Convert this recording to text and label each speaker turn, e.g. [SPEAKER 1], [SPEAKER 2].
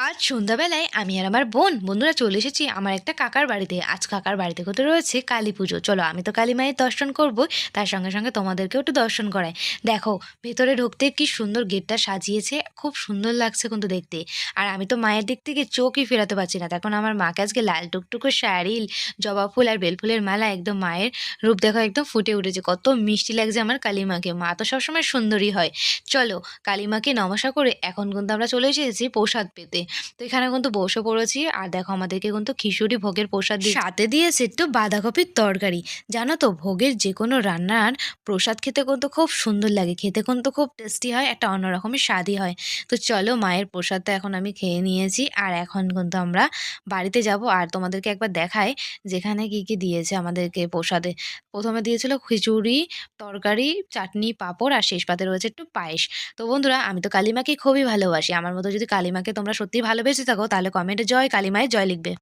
[SPEAKER 1] আজ সন্ধ্যাবেলায় আমি আর আমার বন্ধুরা চলে এসেছি আমার একটা কাকার বাড়িতে। আজ কাকার বাড়িতে কোথাও রয়েছে কালী পুজো। চলো আমি তো কালী মায়ের দর্শন করবো, তার সঙ্গে সঙ্গে তোমাদেরকেও একটু দর্শন করাই। দেখো, ভেতরে ঢুকতে কি সুন্দর গেটটা সাজিয়েছে, খুব সুন্দর লাগছে কিন্তু দেখতে। আর আমি তো মায়ের দিক থেকে চোখই ফেরাতে পারছি না। তখন আমার মাকে আজকে লাল টুকটুকো শাড়ি, জবা ফুল আর বেলফুলের মালা, একদম মায়ের রূপ দেখো একদম ফুটে উঠেছে। কত মিষ্টি লাগছে আমার কালী মাকে। মা তো সবসময় সুন্দরী হয়। চলো, কালী মাকে নমস্কার করে এখন কিন্তু আমরা চলে এসেছি প্রসাদ পেতে। তো এখানে কিন্তু বসে পড়েছি, আর দেখো আমাদেরকে কিন্তু খিচুড়ি ভোগের প্রসাদ দিয়ে সাথে দিয়েছে একটু বাঁধাকপির তরকারি। জানো তো, ভোগের যে কোনো রান্নার প্রসাদ খেতে কিন্তু খুব সুন্দর লাগে, খেতে কিন্তু খুব টেস্টি হয়, একটা অন্যরকমের স্বাদই হয়। তো চলো, মায়ের প্রসাদটা এখন আমি খেয়ে নিয়েছি, আর এখন কিন্তু আমরা বাড়িতে যাব। আর তোমাদেরকে একবার দেখাই যেখানে কি কি দিয়েছে আমাদেরকে প্রসাদে। প্রথমে দিয়েছিল খিচুড়ি, তরকারি, চাটনি, পাঁপড়, আর শেষ পাতে রয়েছে একটু পায়েস। তো বন্ধুরা, আমি তো কালিমাকে খুবই ভালোবাসি। আমার মতো যদি কালিমাকে তোমরা সত্যিই ভালোবেসে থাকো, তাহলে কমেন্টে জয় কালী মায়ের জয় লিখবে।